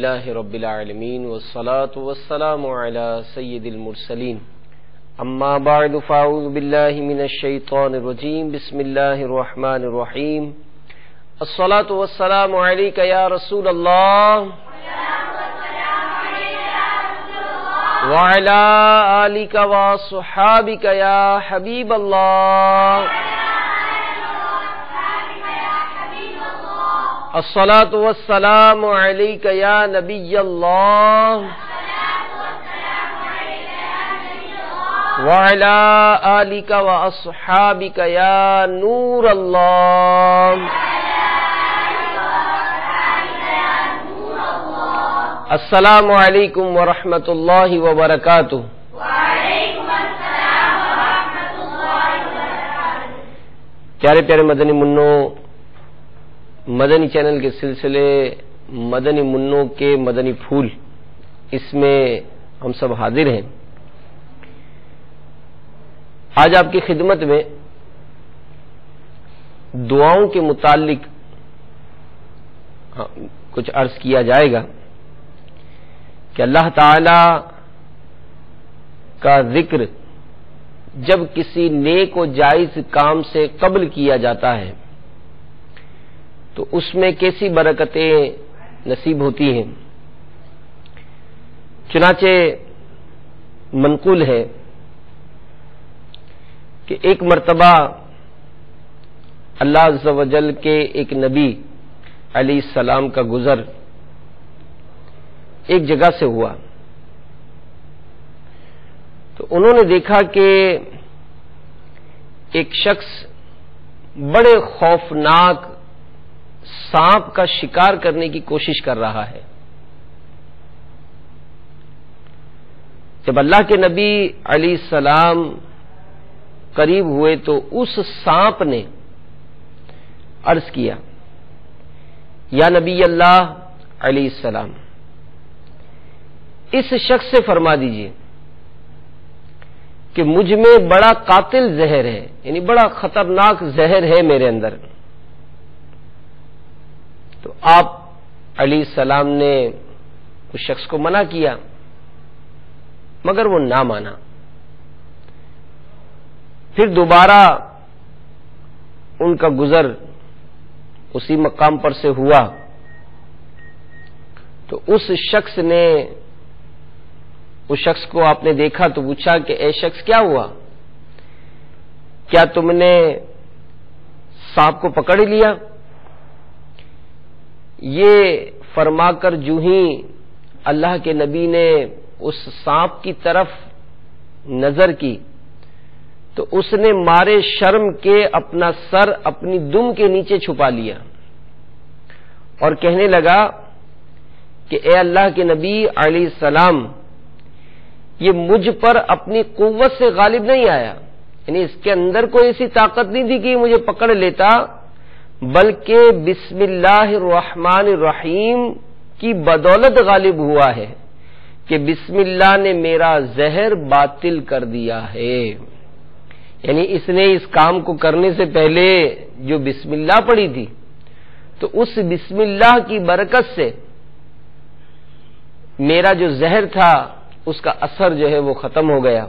اللہ رب العالمین والصلاة والسلام علی سید المرسلین اما بعد فاعوذ باللہ من الشیطان الرجیم بسم اللہ الرحمن الرحیم الصلاة والسلام علیک یا رسول اللہ وعلی آلک وصحابک یا حبیب اللہ الصلاة والسلام علیک یا نبی اللہ وعلی آلک واصحابک یا نور اللہ السلام علیکم ورحمۃ اللہ وبرکاتہ۔ وعلیکم السلام ورحمۃ اللہ وبرکاتہ۔ پیارے پیارے مدنی منوں، مدنی چینل کے سلسلے مدنی منوں کے مدنی پھول، اس میں ہم سب حاضر ہیں۔ آج آپ کی خدمت میں دعاؤں کے متعلق کچھ عرض کیا جائے گا کہ اللہ تعالی کا ذکر جب کسی نیک و جائز کام سے قبل کیا جاتا ہے تو اس میں کیسی برکتیں نصیب ہوتی ہیں۔ چنانچہ منقول ہے کہ ایک مرتبہ اللہ عز و جل کے ایک نبی علیہ السلام کا گزر ایک جگہ سے ہوا تو انہوں نے دیکھا کہ ایک شخص بڑے خوفناک سانپ کا شکار کرنے کی کوشش کر رہا ہے۔ جب اللہ کے نبی علیہ السلام قریب ہوئے تو اس سانپ نے عرض کیا، یا نبی اللہ علیہ السلام، اس شخص سے فرما دیجئے کہ مجھ میں بڑا قاتل زہر ہے، یعنی بڑا خطرناک زہر ہے میرے اندر۔ تو آپ علیہ السلام نے اس شخص کو منع کیا مگر وہ نہ مانا۔ پھر دوبارہ ان کا گزر اسی مقام پر سے ہوا تو اس شخص کو آپ نے دیکھا تو پوچھا کہ اے شخص کیا ہوا، کیا تم نے سانپ کو پکڑ لیا؟ یہ فرما کر جو ہی اللہ کے نبی نے اس سانپ کی طرف نظر کی تو اس نے مارے شرم کے اپنا سر اپنی دم کے نیچے چھپا لیا اور کہنے لگا کہ اے اللہ کے نبی علیہ السلام، یہ مجھ پر اپنی قوت سے غالب نہیں آیا، یعنی اس کے اندر کوئی ایسی طاقت نہیں تھی کہ مجھے پکڑ لیتا، بلکہ بسم اللہ الرحمن الرحیم کی بدولت غالب ہوا ہے کہ بسم اللہ نے میرا زہر باطل کر دیا ہے۔ یعنی اس نے اس کام کو کرنے سے پہلے جو بسم اللہ پڑھی تھی تو اس بسم اللہ کی برکت سے میرا جو زہر تھا اس کا اثر جو ہے وہ ختم ہو گیا۔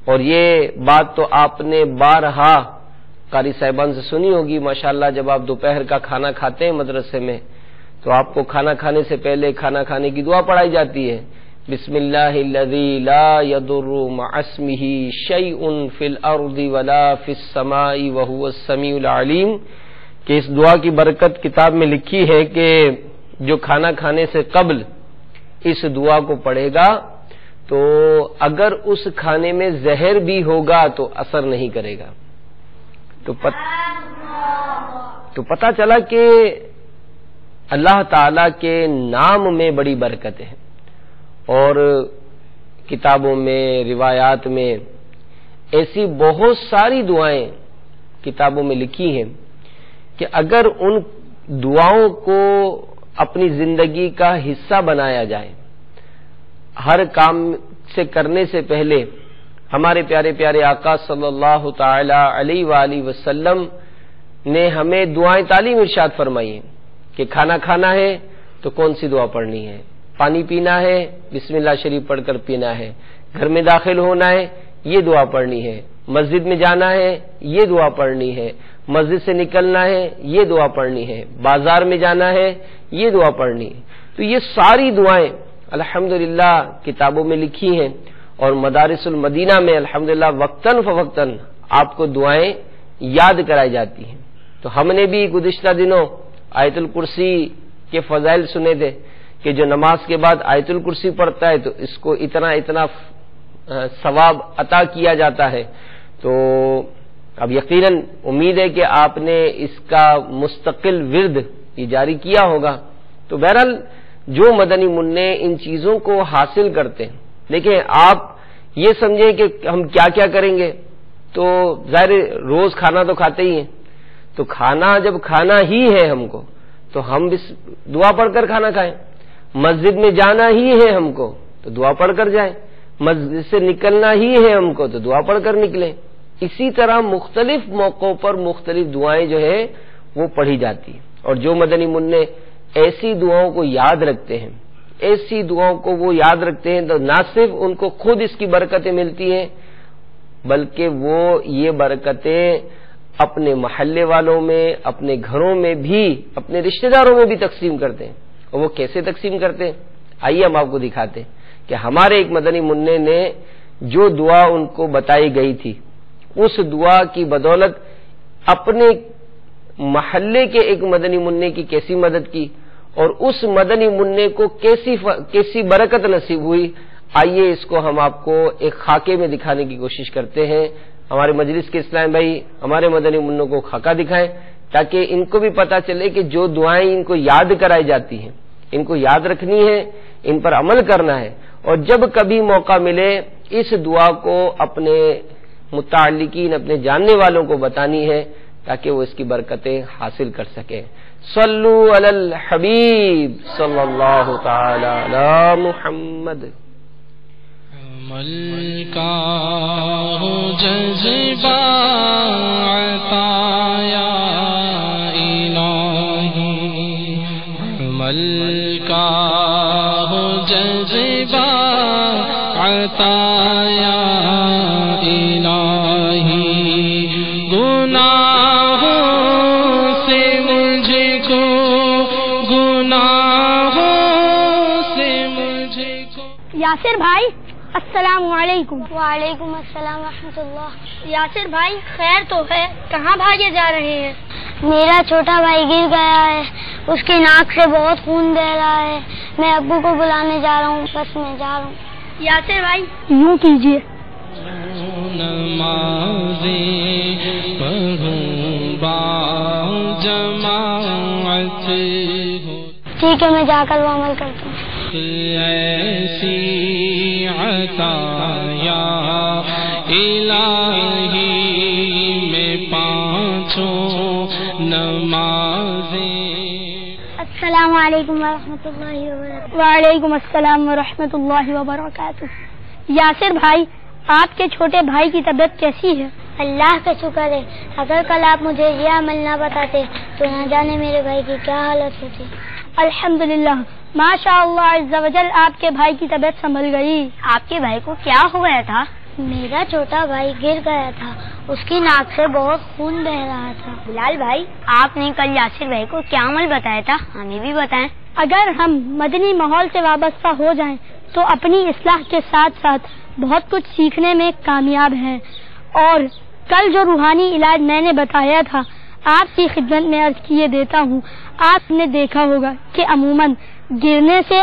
اور یہ بات تو آپ نے بارہا قاری صاحبان سے سنی ہوگی ماشاءاللہ، جب آپ دوپہر کا کھانا کھاتے ہیں مدرسے میں تو آپ کو کھانا کھانے سے پہلے کھانا کھانے کی دعا پڑھائی جاتی ہے، بسم اللہ الذی لا یضر مع اسمہ شیء فی الارض ولا فی السماء وہو السمیع العلیم، کہ اس دعا کی برکت کتاب میں لکھی ہے کہ جو کھانا کھانے سے قبل اس دعا کو پڑھے گا تو اگر اس کھانے میں زہر بھی ہوگا تو اثر نہیں کرے گا۔ تو پتہ چلا کہ اللہ تعالی کے نام میں بڑی برکت ہے، اور کتابوں میں روایات میں ایسی بہت ساری دعائیں کتابوں میں لکھی ہیں کہ اگر ان دعاؤں کو اپنی زندگی کا حصہ بنایا جائے، ہر کام سے کرنے سے پہلے ہمارے پیارے پیارے آقا صلی اللہ تعالی علیہ وآلہ وسلم نے ہمیں دعائیں تعلیم ارشاد فرمائی ہیں کہ کھانا کھانا ہے تو کون سی دعا پڑھنی ہے؟ پانی پینا ہے، بسم اللہ شریف پڑھ کر پینا ہے۔ گھر میں داخل ہونا ہے، یہ دعا پڑھنی ہے۔ مسجد میں جانا ہے، یہ دعا پڑھنی ہے۔ مسجد سے نکلنا ہے، یہ دعا پڑھنی ہے۔ بازار میں جانا ہے، یہ دعا پڑھنی ہے۔ تو یہ ساری دعائیں الحمدللہ کتابوں میں لکھی ہیں، اور مدارس المدینہ میں الحمدللہ وقتاً فوقتاً آپ کو دعائیں یاد کرائی جاتی ہیں۔ تو ہم نے بھی گزشتہ دنوں آیت الکرسی کے فضائل سنے تھے کہ جو نماز کے بعد آیت الکرسی پڑھتا ہے تو اس کو اتنا ثواب عطا کیا جاتا ہے۔ تو اب یقیناً امید ہے کہ آپ نے اس کا مستقل ورد جاری کیا ہوگا۔ تو بہرحال جو مدنی منع ان چیزوں کو حاصل کرتے ہیں، دیکھیں آپ یہ سمجھیں کہ ہم کیا کیا کریں گے، تو ظاہر روز کھانا تو کھاتے ہی ہیں، تو کھانا جب کھانا ہی ہے ہم کو تو ہم دعا پڑھ کر کھانا کھائیں۔ مسجد میں جانا ہی ہے ہم کو تو دعا پڑھ کر جائیں، مسجد سے نکلنا ہی ہے ہم کو تو دعا پڑھ کر نکلیں۔ اسی طرح مختلف موقعوں پر مختلف دعائیں جو ہے وہ پڑھی جاتی ہیں، اور جو مدنی منع ایسی دعاؤں کو یاد رکھتے ہیں، ایسی دعاؤں کو وہ یاد رکھتے ہیں، تو نہ صرف ان کو خود اس کی برکتیں ملتی ہیں بلکہ وہ یہ برکتیں اپنے محلے والوں میں، اپنے گھروں میں بھی، اپنے رشتہ داروں میں بھی تقسیم کرتے ہیں۔ اور وہ کیسے تقسیم کرتے ہیں؟ آئیے ہم آپ کو دکھاتے ہیں کہ ہمارے ایک مدنی منع نے جو دعا ان کو بتائی گئی تھی، اس دعا کی بدولت اپنے محلے کے ایک مدنی منع کی کیسی مدد کی، اور اس مدنی منع کو کیسی برکت نصیب ہوئی۔ آئیے اس کو ہم آپ کو ایک خاکے میں دکھانے کی کوشش کرتے ہیں۔ ہمارے مجلس کے اسلام بھائی ہمارے مدنی منوں کو خاکہ دکھائیں تاکہ ان کو بھی پتہ چلے کہ جو دعائیں ان کو یاد کرائی جاتی ہیں، ان کو یاد رکھنی ہے، ان پر عمل کرنا ہے، اور جب کبھی موقع ملے اس دعا کو اپنے متعلقین، اپنے جاننے والوں کو بتانی ہے تاکہ وہ اس کی برکتیں حاصل کر سکیں۔ صلو علی الحبیب صلی اللہ تعالی علی محمد۔ عمل کا ہو جذبہ عطا یا الہی، عمل کا ہو جذبہ عطا یا الہی، گناہوں سے مجھ کو، گناہوں سے مجھ کو۔ یاسر بھائی السلام علیکم۔ وعلیکم السلام ورحمۃ اللہ۔ یاسر بھائی خیر تو ہے، کہاں بھاگے جا رہے ہیں؟ میرا چھوٹا بھائی گر گیا ہے، اس کی ناک سے بہت خون بہ رہا ہے، میں ابو کو بلانے جا رہا ہوں، بس میں جا رہا ہوں۔ یاسر بھائی یوں کیجیے، نمازیں پڑھوں با جماعت ہو، ٹھیک ہے میں جا کر وہ عمل کرتا ہوں۔ ایسی عطا یا الہی میں پانچوں نمازیں۔ السلام علیکم ورحمۃ اللہ وبرکاتہ۔ وعلیکم السلام ورحمۃ اللہ وبرکاتہ۔ یاسر بھائی آپ کے چھوٹے بھائی کی طبیعت کیسی ہے؟ اللہ کا شکر ہے، اگر کل آپ مجھے یہ عمل نہ بتاتے تو نہ جانے میرے بھائی کی کیا حالت ہوتی۔ الحمدللہ، ماشاء اللہ عز و جل آپ کے بھائی کی طبیعت سنبھل گئی۔ آپ کے بھائی کو کیا ہو گیا تھا؟ میرا چھوٹا بھائی گر گیا تھا، اس کی ناک سے بہت خون بہ رہا تھا۔ بلال بھائی آپ نے کل یاسر بھائی کو کیا عمل بتایا تھا، ہمیں بھی بتائیں۔ اگر ہم مدنی ماحول سے وابستہ ہو جائیں تو اپنی اصلاح کے ساتھ ساتھ بہت کچھ سیکھنے میں کامیاب ہیں، اور کل جو روحانی علاج میں نے بتایا تھا آپ کی خدمت میں عرض کیے دیتا ہوں۔ آپ نے دیکھا ہوگا کہ عموماً گرنے سے،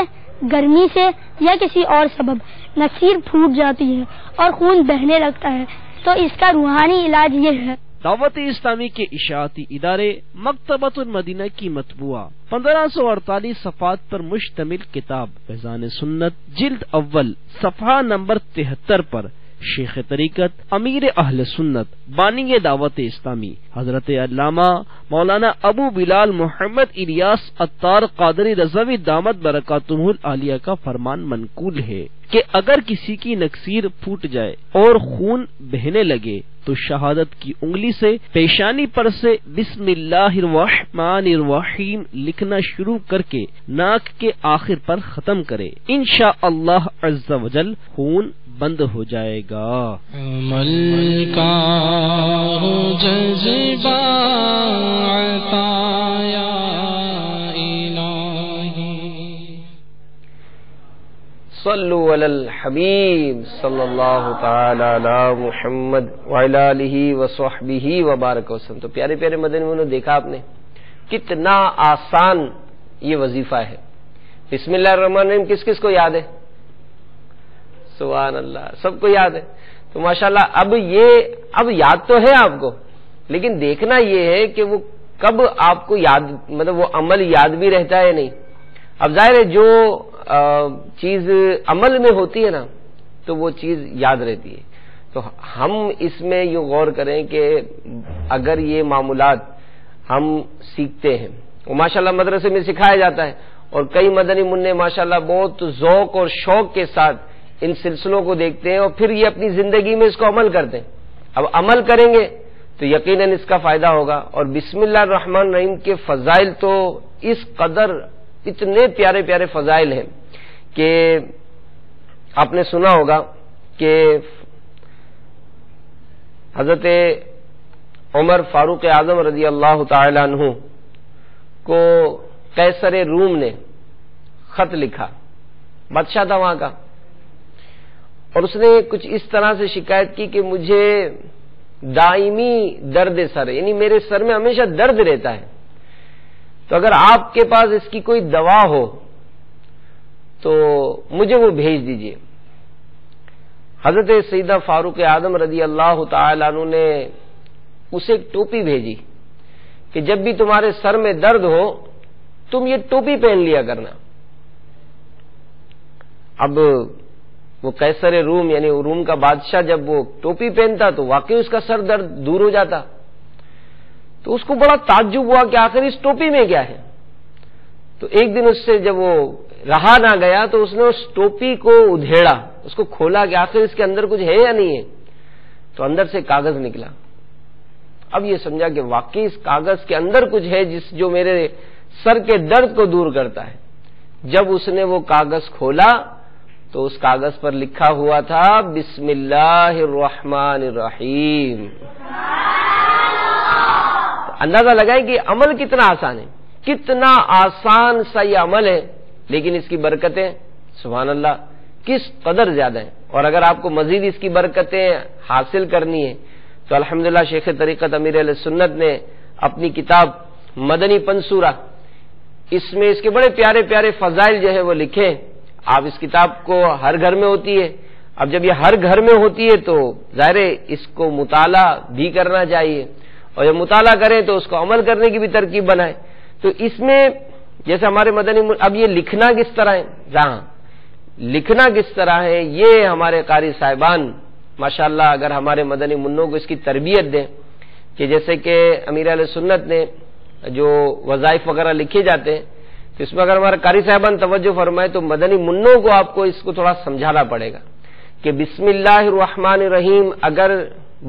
گرمی سے یا کسی اور سبب نخیر پھوٹ جاتی ہے اور خون بہنے لگتا ہے، تو اس کا روحانی علاج یہ ہے۔ دعوت اسلامی کے اشاعتی ادارے مکتبۃ المدینہ کی مطبوعہ 1548 صفحات پر مشتمل کتاب فیضان سنت جلد اول صفحہ نمبر 73 پر شیخ طریقت امیر اہل سنت بانی دعوت اسلامی حضرت علامہ مولانا ابو بلال محمد الیاس عطار قادری رضوی دامت برکاتہ العالیہ کا فرمان منقول ہے کہ اگر کسی کی نکسیر پھوٹ جائے اور خون بہنے لگے تو شہادت کی انگلی سے پیشانی پر سے بسم اللہ الرحمن الرحیم لکھنا شروع کر کے ناک کے آخر پر ختم کرے، انشاءاللہ عز وجل خون بند ہو جائے گا۔ عمل کا ہو جذبہ عطا یا صلو علی الحبیب صلی اللہ تعالی علی محمد وعلی آلہ وصحبہ وبارک وسلم۔ تو پیارے پیارے مدنی منوں، دیکھا آپ نے کتنا آسان یہ وظیفہ ہے۔ بسم اللہ الرحمن الرحیم کس کس کو یاد ہے؟ سبحان اللہ، سب کو یاد ہے۔ تو ماشاءاللہ اب یاد تو ہے آپ کو، لیکن دیکھنا یہ ہے کہ وہ کب آپ کو یاد، مطلب وہ عمل یاد بھی رہتا ہے نہیں۔ اب ظاہر ہے جو چیز عمل میں ہوتی ہے نا تو وہ چیز یاد رہتی ہے۔ تو ہم اس میں یوں غور کریں کہ اگر یہ معمولات ہم سیکھتے ہیں، وہ ماشاءاللہ مدرسے میں سکھایا جاتا ہے، اور کئی مدنی منع ماشاءاللہ بہت ذوق اور شوق کے ساتھ ان سلسلوں کو دیکھتے ہیں اور پھر یہ اپنی زندگی میں اس کو عمل کرتے ہیں۔ اب عمل کریں گے تو یقیناً اس کا فائدہ ہوگا۔ اور بسم اللہ الرحمن الرحیم کے فضائل تو اس قدر اتنے پیارے پیارے فضائل ہیں کہ آپ نے سنا ہوگا کہ حضرت عمر فاروق اعظم رضی اللہ تعالی عنہ کو قیصر روم نے خط لکھا، بادشاہ تھا وہاں کا، اور اس نے کچھ اس طرح سے شکایت کی کہ مجھے دائمی درد سر، یعنی میرے سر میں ہمیشہ درد رہتا ہے، تو اگر آپ کے پاس اس کی کوئی دوا ہو تو مجھے وہ بھیج دیجئے۔ حضرت سیدہ فاروق اعظم رضی اللہ تعالی عنہ نے اسے ایک ٹوپی بھیجی کہ جب بھی تمہارے سر میں درد ہو تم یہ ٹوپی پہن لیا کرنا۔ اب وہ قیصر روم یعنی روم کا بادشاہ جب وہ ٹوپی پہنتا تو واقعی اس کا سر درد دور ہو جاتا۔ تو اس کو بڑا تعجب ہوا کہ آخر اس ٹوپی میں کیا ہے۔ تو ایک دن اس سے جب وہ رہا نہ گیا تو اس نے اس ٹوپی کو ادھیڑا، اس کو کھولا کہ آخر اس کے اندر کچھ ہے یا نہیں ہے، تو اندر سے کاغذ نکلا۔ اب یہ سمجھا کہ واقعی اس کاغذ کے اندر کچھ ہے جو میرے سر کے درد کو دور کرتا ہے۔ جب اس نے وہ کاغذ کھولا تو اس کاغذ پر لکھا ہوا تھا بسم اللہ الرحمن الرحیم۔ اندازہ لگائیں کہ عمل کتنا آسان ہے، کتنا آسان سا یہ عمل ہے، لیکن اس کی برکتیں سبحان اللہ کس قدر زیادہ ہیں۔ اور اگر آپ کو مزید اس کی برکتیں حاصل کرنی ہے تو الحمدللہ شیخ طریقت امیر اہل سنت نے اپنی کتاب مدنی پنصورہ، اس میں اس کے بڑے پیارے پیارے فضائل جو ہے وہ لکھے۔ آپ اس کتاب کو ہر گھر میں ہوتی ہے، اب جب یہ ہر گھر میں ہوتی ہے تو ظاہر ہے اس کو مطالعہ بھی کرنا چاہیے، اور جب مطالعہ کریں تو اس کو عمل کرنے کی بھی ترکیب بنائیں۔ تو اس میں جیسے ہمارے مدنی اب یہ لکھنا کس طرح ہے، جہاں لکھنا کس طرح ہے یہ ہمارے قاری صاحبان ماشاءاللہ اگر ہمارے مدنی منوں کو اس کی تربیت دیں کہ جیسے کہ امیر اہل سنت نے جو وظائف وغیرہ لکھے جاتے ہیں تو اس میں اگر ہمارے قاری صاحبان توجہ فرمائے تو مدنی منوں کو آپ کو اس کو تھوڑا سمجھانا پڑے گا کہ بسم اللہ الرحمن الرحیم اگر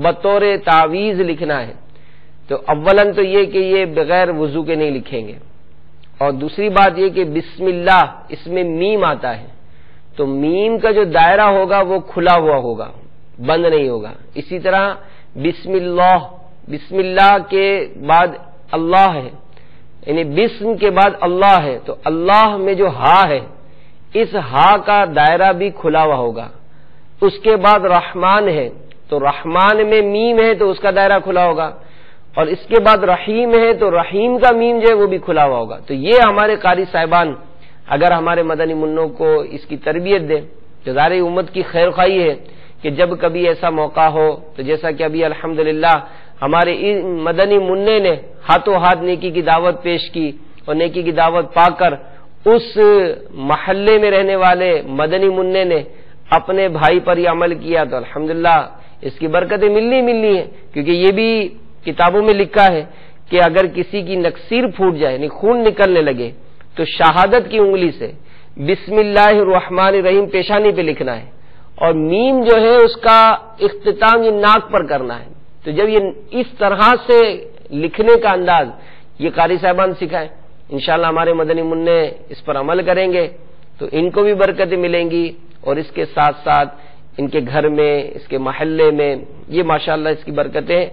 بطور تعویذ لکھنا ہے تو اولاً تو یہ کہ یہ بغیر وضو کے نہیں لکھیں گے، اور دوسری بات یہ کہ بسم اللہ اس میں میم آتا ہے تو میم کا جو دائرہ ہوگا وہ کھلا ہوا ہوگا، بند نہیں ہوگا۔ اسی طرح بسم اللہ کے بعد اللہ ہے، یعنی بسم کے بعد اللہ ہے تو اللہ میں جو ہا ہے اس ہا کا دائرہ بھی کھلا ہوا ہوگا۔ اس کے بعد رحمان ہے تو رحمان میں میم ہے تو اس کا دائرہ کھلا ہوگا، اور اس کے بعد رحیم ہے تو رحیم کا میم جو ہے وہ بھی کھلا ہوا ہوگا۔ تو یہ ہمارے قاری صاحبان اگر ہمارے مدنی منوں کو اس کی تربیت دیں تو ظاہر امت کی خیر خواہی ہے کہ جب کبھی ایسا موقع ہو تو جیسا کہ ابھی الحمدللہ ہمارے مدنی منع نے ہاتھوں ہاتھ نیکی کی دعوت پیش کی اور نیکی کی دعوت پا کر اس محلے میں رہنے والے مدنی منع نے اپنے بھائی پر یہ عمل کیا تو الحمدللہ اس کی برکتیں ملنی ہیں، کیونکہ یہ بھی کتابوں میں لکھا ہے کہ اگر کسی کی نکسیر پھوٹ جائے یعنی خون نکلنے لگے تو شہادت کی انگلی سے بسم اللہ الرحمن الرحیم پیشانی پہ لکھنا ہے، اور میم جو ہے اس کا اختتام یہ ناک پر کرنا ہے، تو جب یہ اس طرح سے لکھنے کا انداز یہ قاری صاحبان سکھائیں، انشاءاللہ ہمارے مدنی منع اس پر عمل کریں گے تو ان کو بھی برکتیں ملیں گی، اور اس کے ساتھ ساتھ ان کے گھر میں، اس کے محلے میں یہ ماشاءاللہ اس کی برکتیں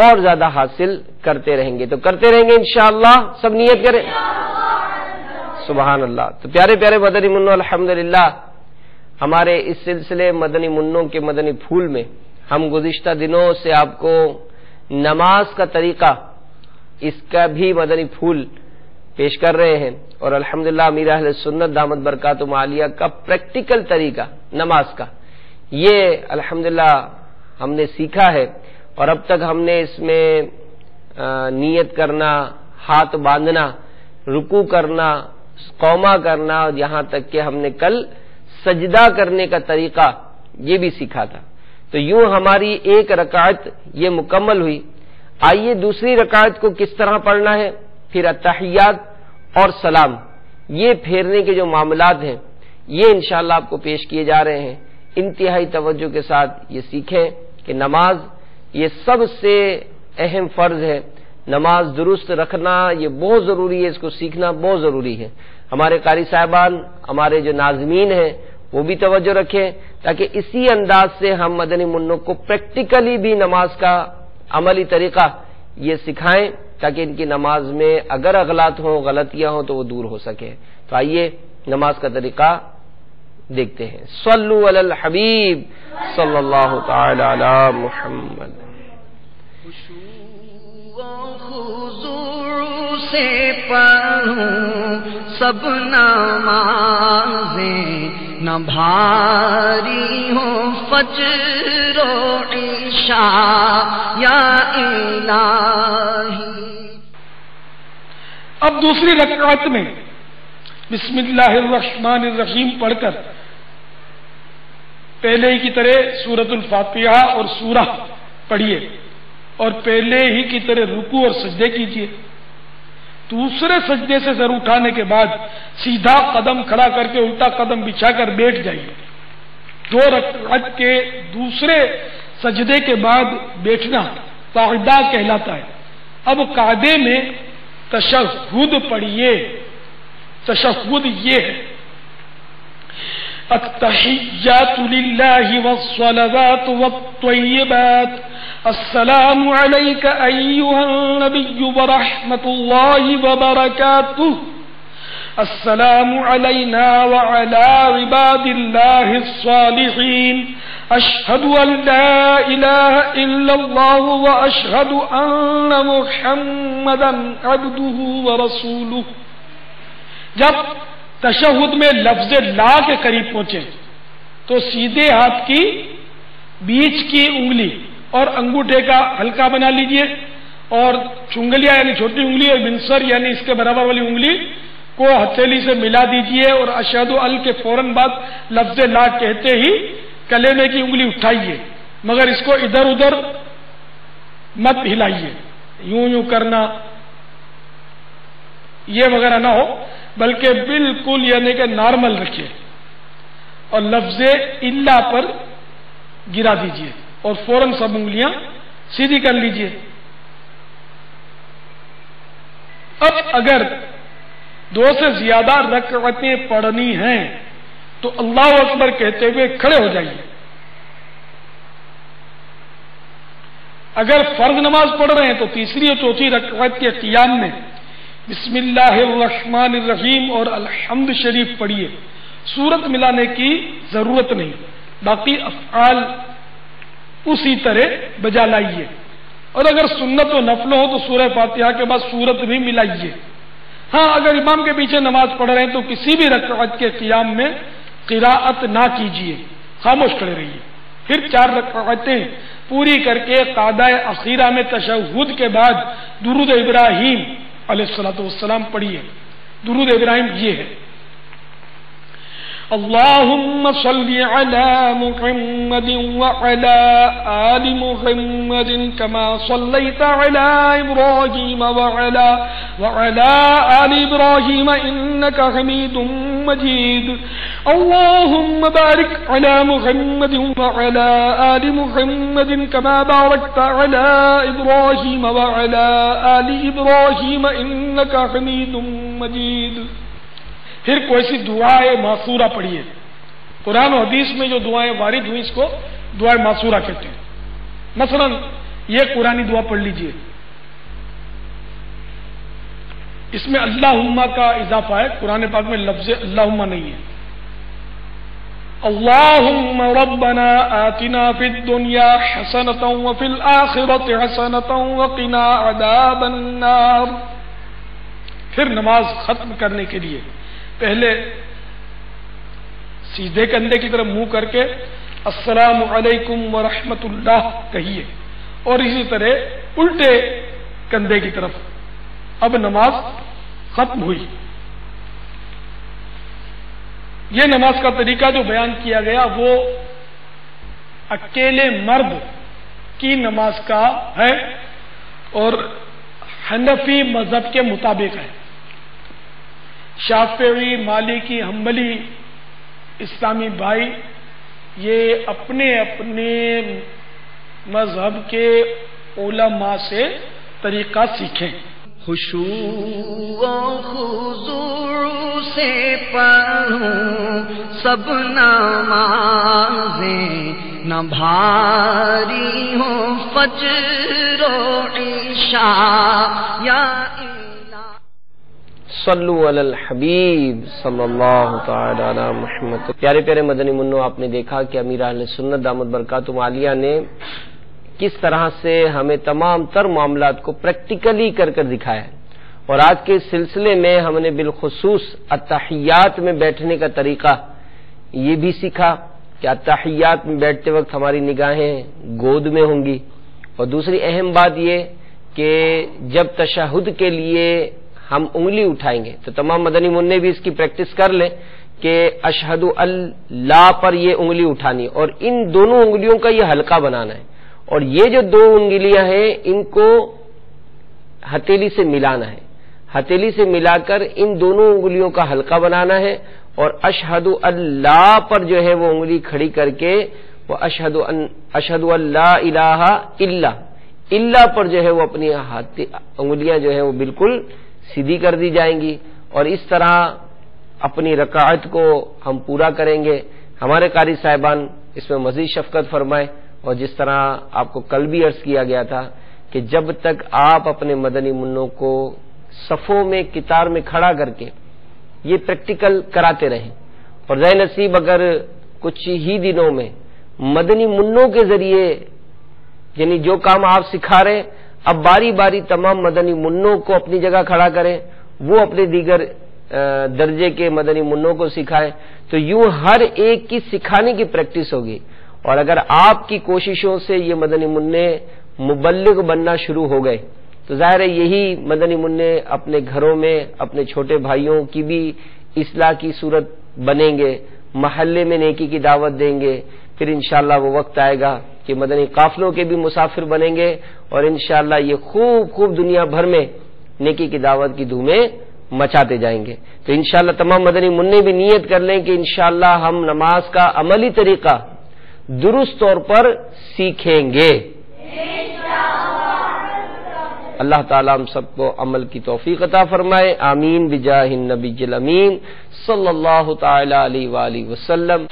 اور زیادہ حاصل کرتے رہیں گے، تو کرتے رہیں گے انشاءاللہ، سب نیت کریں، سبحان اللہ۔ تو پیارے پیارے مدنی منوں، الحمدللہ ہمارے اس سلسلے مدنی منوں کے مدنی پھول میں ہم گزشتہ دنوں سے آپ کو نماز کا طریقہ، اس کا بھی مدنی پھول پیش کر رہے ہیں، اور الحمدللہ امیر اہل سنت دامت برکاتہم عالیہ کا پریکٹیکل طریقہ نماز کا یہ الحمدللہ ہم نے سیکھا ہے، اور اب تک ہم نے اس میں نیت کرنا، ہاتھ باندھنا، رکوع کرنا، قوما کرنا، اور یہاں تک کہ ہم نے کل سجدہ کرنے کا طریقہ یہ بھی سیکھا تھا۔ تو یوں ہماری ایک رکعت یہ مکمل ہوئی۔ آئیے دوسری رکعت کو کس طرح پڑھنا ہے، پھر التحیات اور سلام، یہ پھیرنے کے جو معاملات ہیں یہ انشاءاللہ آپ کو پیش کیے جا رہے ہیں۔ انتہائی توجہ کے ساتھ یہ سیکھیں کہ نماز یہ سب سے اہم فرض ہے، نماز درست رکھنا یہ بہت ضروری ہے، اس کو سیکھنا بہت ضروری ہے۔ ہمارے قاری صاحبان، ہمارے جو ناظمین ہیں وہ بھی توجہ رکھیں، تاکہ اسی انداز سے ہم مدنی منوں کو پریکٹیکلی بھی نماز کا عملی طریقہ یہ سکھائیں، تاکہ ان کی نماز میں اگر اغلاط ہوں، غلطیاں ہوں تو وہ دور ہو سکے۔ تو آئیے نماز کا طریقہ دیکھتے ہیں۔ صلو علی الحبیب صلی اللہ تعالی علی محمد۔ سے پڑھوں سب نمازیں، نہ بھاری ہوں فجر و عشاء یا الہی۔ اب دوسری رکعت میں بسم اللہ الرحمن الرحیم پڑھ کر پہلے ہی کی طرح سورۃ الفاتحہ اور سورہ پڑھیے، اور پہلے ہی کی طرح رکوع اور سجدے کیجیے۔ دوسرے سجدے سے سر اٹھانے کے بعد سیدھا قدم کھڑا کر کے الٹا قدم بچھا کر بیٹھ جائیے۔ دو رکعت کے دوسرے سجدے کے بعد بیٹھنا قاعدہ کہلاتا ہے۔ اب قاعدے میں تشہد پڑھیے۔ تشہد یہ ہے: التحیات للہ والصلوات والطیبات، السلام علیک ایہا النبی ورحمۃ اللہ وبرکاتہ، السلام علینا وعلی عباد اللہ الصالحین، اشہد ان لا الہ الا اللہ واشہد ان محمدا عبدہ ورسولہ۔ جب تشہد میں لفظ لا کے قریب پہنچے تو سیدھے ہاتھ کی بیچ کی انگلی اور انگوٹھے کا حلقہ بنا لیجئے، اور چنگلیاں یعنی چھوٹی انگلی اور بنسر یعنی اس کے برابر والی انگلی کو ہتھیلی سے ملا دیجئے، اور اشہد ال کے فوراً بعد لفظ لا کہتے ہی کلیمے کی انگلی اٹھائیے، مگر اس کو ادھر ادھر مت ہلائیے، یوں یوں کرنا یہ وغیرہ نہ ہو، بلکہ بالکل یعنی کہ نارمل رکھیے، اور لفظ الا پر گرا دیجئے اور فوراً سب انگلیاں سیدھی کر لیجئے۔ اب اگر دو سے زیادہ رکعتیں پڑھنی ہیں تو اللہ اکبر کہتے ہوئے کھڑے ہو جائیے۔ اگر فرض نماز پڑھ رہے ہیں تو تیسری اور چوتھی رکعت کے قیام میں بسم اللہ الرحمن الرحیم اور الحمد شریف پڑھیے، سورت ملانے کی ضرورت نہیں، باقی افعال اسی طرح بجا لائیے، اور اگر سنت و نفل ہو تو سورہ فاتحہ کے بعد سورت بھی ملائیے۔ ہاں اگر امام کے پیچھے نماز پڑھ رہے ہیں تو کسی بھی رکعت کے قیام میں قراءت نہ کیجیے، خاموش کھڑے رہیے۔ پھر 4 رکعتیں پوری کر کے قاعدہ اخیرہ میں تشہد کے بعد درود ابراہیم علیہ الصلوۃ والسلام پڑھیے۔ درود ابراہیم یہ ہے: اللهم صل على محمد وعلى آل محمد كما صليت على إبراهيم وعلى آل إبراهيم إنك حميد مجيد. اللهم بارك على محمد وعلى آل محمد كما باركت على إبراهيم وعلى آل إبراهيم إنك حميد مجيد. پھر کوئی سی دعائے معصورہ پڑھیے. قرآن و حدیث میں جو دعائیں وارد ہوئی اس کو دعائیں معصورہ کہتے ہیں. مثلا یہ قرآنی دعا پڑھ لیجئے, اس میں اللہم کا اضافہ ہے, قرآن پاک میں لفظ اللہم نہیں ہے. اللہم ربنا آتنا فی الدنیا حسنۃ وفی الآخرۃ حسنۃ وقنا عذاب النار. پھر نماز ختم کرنے کے لیے پہلے سیدھے کندھے کی طرف منہ کر کے السلام علیکم ورحمۃ اللہ کہیے, اور اسی طرح الٹے کندھے کی طرف. اب نماز ختم ہوئی. یہ نماز کا طریقہ جو بیان کیا گیا وہ اکیلے مرد کی نماز کا ہے اور حنفی مذہب کے مطابق ہے. شافعی, مالکی, حنبلی اسلامی بھائی یہ اپنے اپنے مذہب کے علماء سے طریقہ سیکھیں. خشوع و خضوع سے پڑھوں سب نمازیں, نہ بھاری ہوں فجر و عشاء یا صلو علی الحبیب صلی اللہ تعالی علی محمد. پیارے پیارے مدنی منو, آپ نے دیکھا کہ امیر اہل سنت دامت برکاتہم عالیہ نے کس طرح سے ہمیں تمام تر معاملات کو پریکٹیکلی کر دکھایا ہے. اور آج کے سلسلے میں ہم نے بالخصوص التحیات میں بیٹھنے کا طریقہ یہ بھی سیکھا کہ التحیات میں بیٹھتے وقت ہماری نگاہیں گود میں ہوں گی. اور دوسری اہم بات یہ کہ جب تشہد کے لیے ہم انگلی اٹھائیں گے تو تمام مدنی منع بھی اس کی پریکٹس کر لیں کہ اشہد اللہ پر یہ انگلی اٹھانی اور ان دونوں انگلیوں کا یہ حلقہ بنانا ہے. اور یہ جو دو انگلیاں ہیں ان کو ہتھیلی سے ملانا ہے, ہتھیلی سے ملا کر ان دونوں انگلیوں کا حلقہ بنانا ہے. اور اشہد اللہ پر جو ہے وہ انگلی کھڑی کر کے وہ اشہد اللہ الہ الا پر جو ہے وہ اپنی انگلیاں جو ہے وہ بالکل سیدھی کر دی جائیں گی. اور اس طرح اپنی رکعت کو ہم پورا کریں گے. ہمارے قاری صاحبان اس میں مزید شفقت فرمائے. اور جس طرح آپ کو کل بھی عرض کیا گیا تھا کہ جب تک آپ اپنے مدنی منوں کو صفوں میں قطار میں کھڑا کر کے یہ پریکٹیکل کراتے رہیں, اور ذی نصیب اگر کچھ ہی دنوں میں مدنی منوں کے ذریعے یعنی جو کام آپ سکھا رہے ہیں اب باری باری تمام مدنی منوں کو اپنی جگہ کھڑا کریں, وہ اپنے دیگر درجے کے مدنی منوں کو سکھائیں, تو یوں ہر ایک کی سکھانے کی پریکٹس ہوگی. اور اگر آپ کی کوششوں سے یہ مدنی منع مبلغ بننا شروع ہو گئے تو ظاہر ہے یہی مدنی منع اپنے گھروں میں اپنے چھوٹے بھائیوں کی بھی اصلاح کی صورت بنیں گے, محلے میں نیکی کی دعوت دیں گے. پھر انشاءاللہ وہ وقت آئے گا کہ مدنی قافلوں کے بھی مسافر بنیں گے اور انشاءاللہ یہ خوب دنیا بھر میں نیکی کی دعوت کی دھومیں مچاتے جائیں گے. تو انشاءاللہ تمام مدنی منع بھی نیت کر لیں کہ انشاءاللہ ہم نماز کا عملی طریقہ درست طور پر سیکھیں گے. اللہ تعالیٰ ہم سب کو عمل کی توفیق عطا فرمائے. آمین بجاہ النبی الامین صلی اللہ تعالی علیہ وآلہ وسلم.